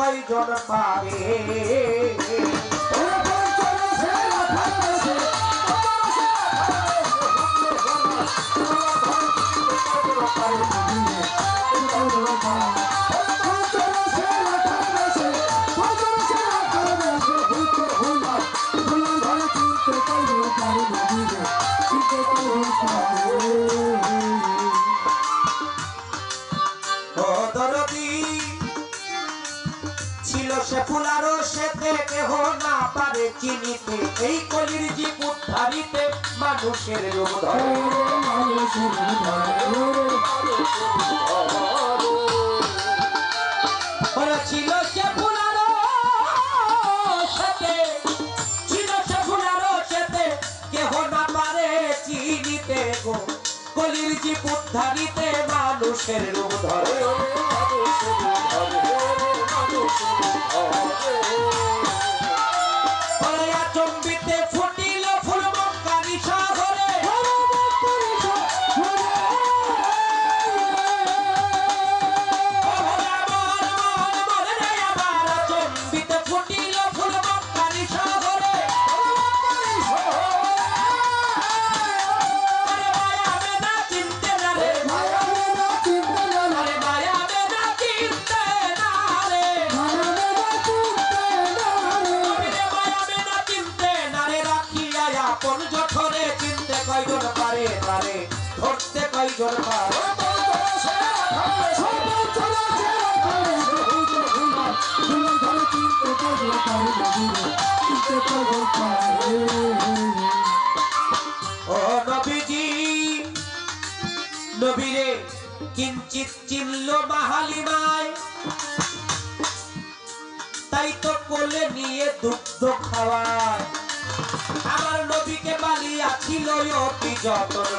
কয়জন পারে ছিল সে ফুলারো সেতে কেহ না পারে চিনিতে এই কলির জীব উদ্ধারিতে মানুষের রূপ ধরে ছিল সে ফুলারো সেতে ছিল সে ফুলারো সেতে কেহ না পারে চিনিতে গো কলির জীব উদ্ধারিতে মানুষের রূপ ধরে চম্বিতে ফুটিল ফুল মক্কারি সাগরে চম্বিতে ফুটিল ফুল মক্কারি সাগরে চিনতে না রে আপন জঠরে চিনতে কয়জন পারে তারে ধরতে কয়জন পারে ও নবীজি নবীরে কিঞ্চিত চিনল মাহালিমায় তাই তো কোলে নিয়ে দুগ্ধ খাওয়ায় আমার নবীকে বালিয়া ছিল অতি যতন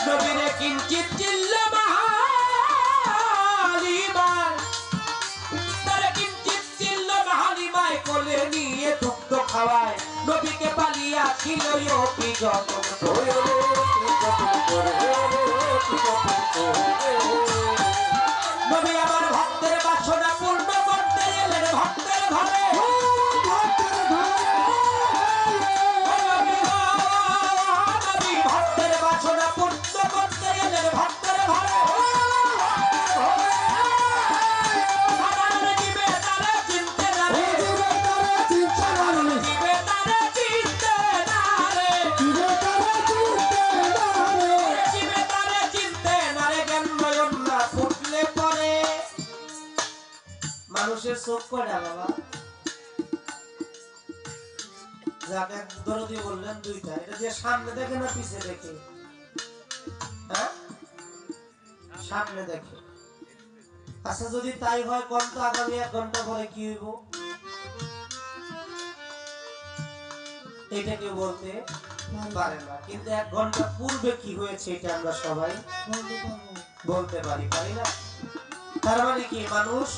নবীরে কিঞ্চিত চিনল মাহালিমায় তারে কিঞ্চিত চিনল মাহালিমায় কোলে নিয়ে দুগ্ধ খাওয়ায় নবীকে বালিয়া ছিল অতি যতন নবী আমার ভক্তের বাসনা পূর্ণ করতে এলেন ভক্তের ঘরে নবী ভক্তের বাসনা পূর্ণ করতে এলেন ভক্তের ঘরে জীবে তারা চিনতে না রে জীবে তারা চিনতে না রে জীবে তারা চিনতে না রে জ্ঞান নয়ন না ফুটলে পরে মানুষের চোখ কয়টা বাবা যাকে দরদি বললেন দুইটা এটা দিয়ে সামনে দেখে না পিছে দেখে হ্যাঁ সামনে দেখে আচ্ছা যদি তাই হয় কোন তো আগামী 1 ঘন্টা পরে কি হইব এটা কেউ বলতে পারে না কিন্তু 1 ঘন্টা পূর্বে কি হয়েছে এটা আমরা সবাই বলতে পারি না তার মানে কি মানুষ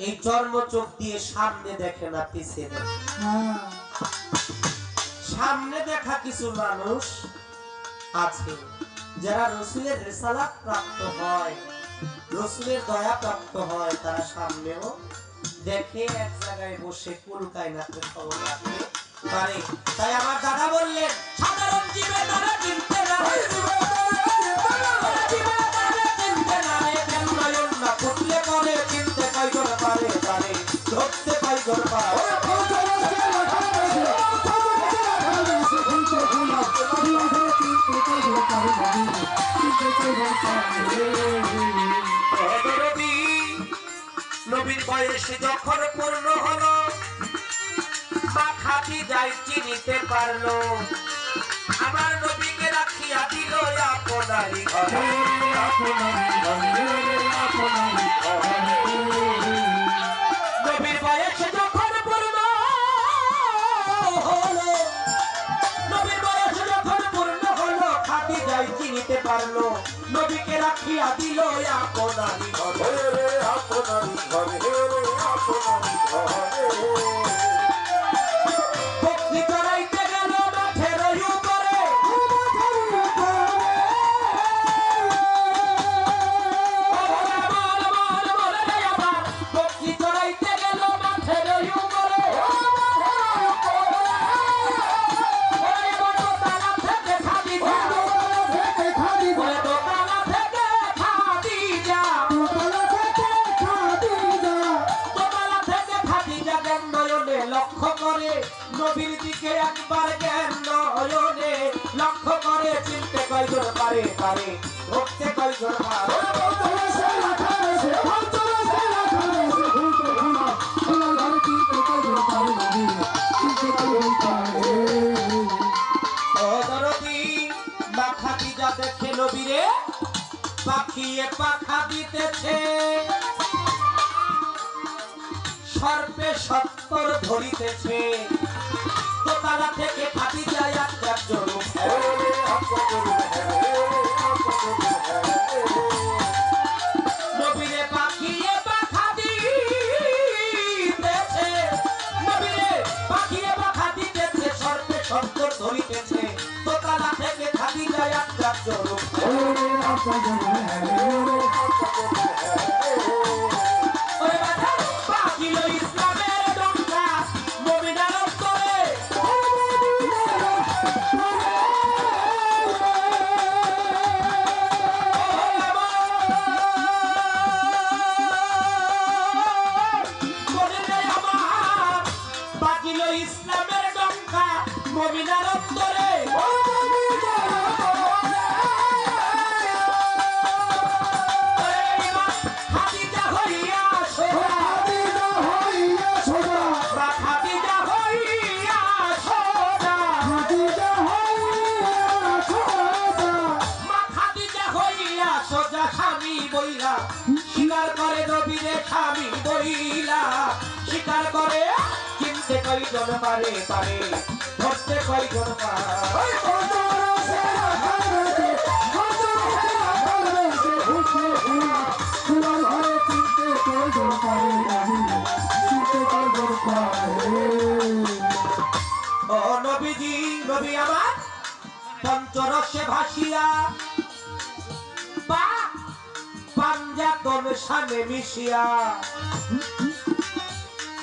এই চর্ম চোখ দিয়ে সামনে দেখে না পিছে দেখে সামনে দেখা কিছু মানুষ আছে যারা রাসূলের রিসালাত প্রাপ্ত হয় রাসূলের দয়া প্রাপ্ত হয় তারা সামনেও দেখে এক জায়গায় বসে কুলকায় নাতে খবর রাখতে পারে তাই আমার দাদা বললেন সাধারণ জীবে তারা চিনতে না ফুটলে পরে চিনতে কয়জন পারে তারে ধরতে কয়জন পারে নবীর বয়স যখন পূর্ণ হলো মা খাতি যাই চিনিতে পারলো আমার নবীকে রাখিয়া দিল আপনারই ঘরে নবীর বয়স যখন পূর্ণ হলো নবীর বয়স যখন পূর্ণ হলো খাতি যাই চিনিতে পারলো নবীকে রাখিয়া দিল আপনারই ঘরে আপনারই ঘরে আপনারই ঘরে লক্ষ্য করে নবীর দিকে একবার জ্ঞান নয়নে, লক্ষ্য করে চিনতে কয়জন পারে পারে, ধরতে কয়জন পারে। খাদিজা দেখে নবীরে পাখিয়ে পাখা দিতেছে, সর্পে সত্তর ধরিতেছে, দোতলা থেকে খাদিজা একজন নবীরে পাখিয়ে পাখা দিতেছে, নবীরে পাখিয়ে পাখা দিতেছে, সর্পে সত্তর ধরিতেছে, দোতলা থেকে খাদিজা একজন ইসলামের ডঙ্কা মুমিনার অন্তরে। বাজিল ইসলামের ডঙ্কা মুমিনার অন্তরে। স্বীকার করে নবীরে স্বামী বইলা, স্বীকার করে চিনতে কয়জন পারে পারে, ধরতে কয়জন পারে। ও নবীজি, নবী আমার পঞ্চরসে ভাসিয়া পাঞ্জাতন সামনে মিশিয়া,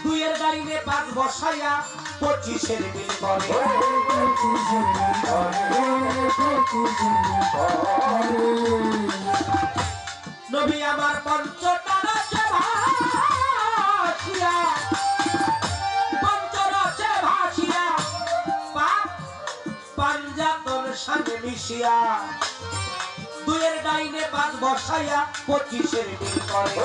দুইয়ের গাড়িতে পাঁচ বসাইয়া 25-এর বিল করে। নবী আমার পঞ্চরসে ভাসিয়া, পঞ্চরসে ভাসিয়া পাঞ্জাতন সামনে মিশিয়া, দুইয়ের ডাইনে পাঁচ বসাইয়া 25-এর বিল করে।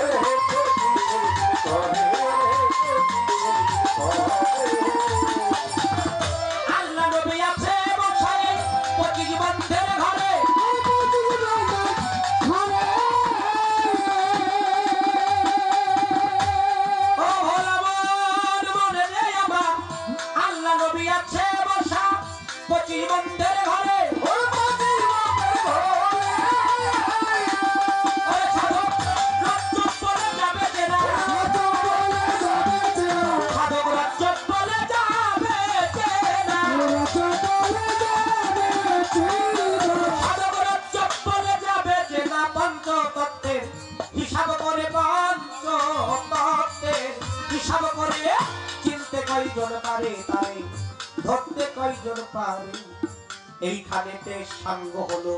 আল্লাহ নবী আছে বসায় 25 বন্ধের ঘরে। ও ভোলামন মনে নেই আমার, আল্লাহ নবী আছে বসা 25 বন্ধের ঘরে। হিসাব করে চিনতে কয়জন পারে পারে, ধরতে কয়জন পারে। এইখানেতে সাঙ্গ হলো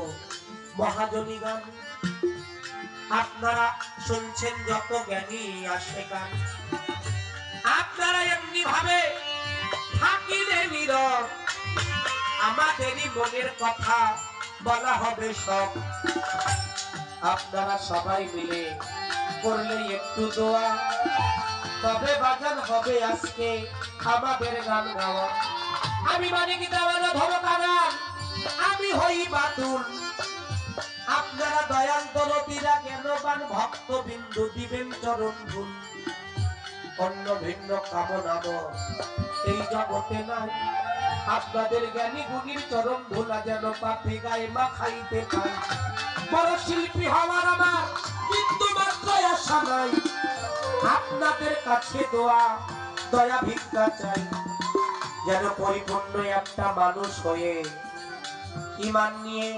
মহাজনী গান। আপনারা শুনছেন যত জ্ঞানী আসে গান, আপনারা এমনি ভাবে থাকিলে নীরব, আমাদেরই মনের কথা বলা হবে সব। আপনারা সবাই মিলে করলে একটু দোয়া, তবে বাজান হবে আজকে আমাদের গান গাওয়া। আমি মানিক দেওয়ানা ধমকা গান, আমি হই বাতুল। আপনারা দয়াল দরদিরা জ্ঞানবান ভক্ত বিন্দু দিবেন চরণ ভুল। অন্য ভিন্ন কামনা এই জগতে নাই, আপনাদের জ্ঞানী গুণীর চরণ ধুলা যেন পাপি গায়ে মাখাইতে পাই। বড় শিল্পী হওয়ার আমার বিন্দু মাত্র আশা নাই, আপনাদের কাছে দোয়া দয়া ভিক্ষা চাই, যেন পরিপূর্ণ একটা মানুষ হয়ে ঈমান নিয়ে